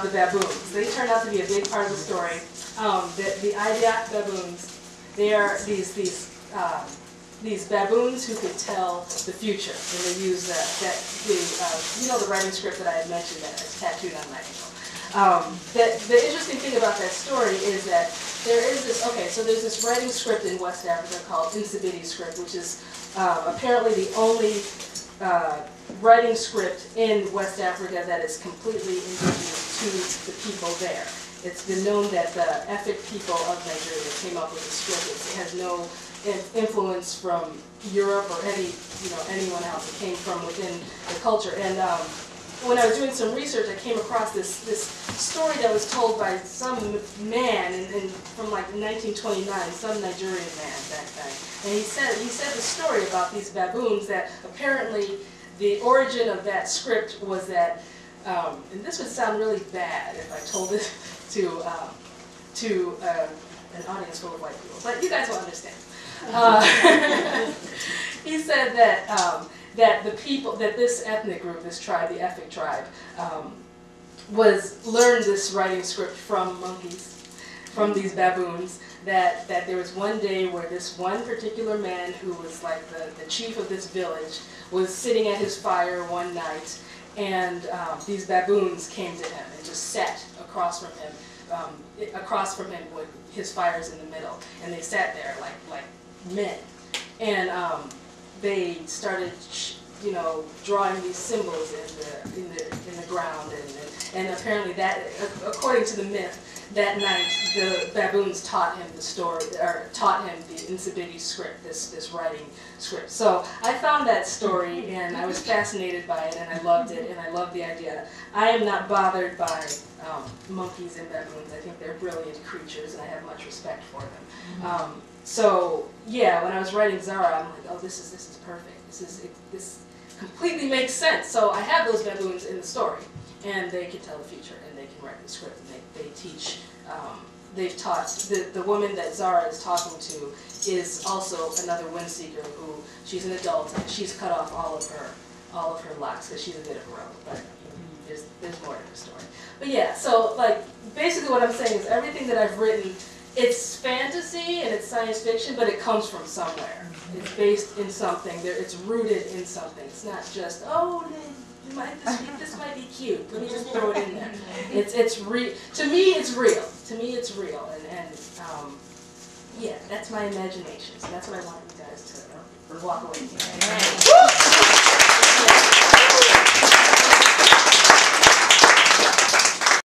about the baboons. They turned out to be a big part of the story. The Idiot baboons, they are these baboons who could tell the future, and they use the writing script that I had mentioned that is tattooed on my ankle. The interesting thing about that story is that there is this, so there's this writing script in West Africa called Nsibidi script, which is apparently the only writing script in West Africa that is completely indigenous to the people there. It's been known that the Appt people of Nigeria came up with the script. It has no influence from Europe or anyone else. It came from within the culture. And when I was doing some research, I came across this story that was told by some man from like 1929, some Nigerian man back then. And he said the story about these baboons that apparently the origin of that script was that, and this would sound really bad if I told it to an audience full of white people, but you guys will understand. He said that that this ethnic group, this tribe, the Efik tribe, learned this writing script from monkeys, from these baboons. That there was one day where this one particular man, who was like the chief of this village, was sitting at his fire one night, and these baboons came to him and just sat across from him with his fires in the middle, and they sat there like men, and they started drawing these symbols in the ground, and apparently that, according to the myth, that night the baboons taught him the story, or taught him the Nsibidi script, this writing script. So I found that story and I was fascinated by it, and I loved it, and I loved the idea. I am not bothered by monkeys and baboons. I think they're brilliant creatures, and I have much respect for them. So yeah, when I was writing Zahrah, I'm like, oh, this is perfect. This completely makes sense. So I have those baboons in the story, and they can tell the future, and they can write the script, and they teach. They've taught the woman that Zahrah is talking to is also another windseeker who, she's an adult, and she's cut off all of her locks because she's a bit of a rebel. But there's more to the story. But yeah, so like basically what I'm saying is everything that I've written, it's fantasy and it's science fiction, but it comes from somewhere. It's based in something. It's rooted in something. It's not just, oh, this might be cute. Let me just throw it in there. It's real. To me, it's real. To me, it's real. And yeah, that's my imagination. So that's what I want you guys to walk away with.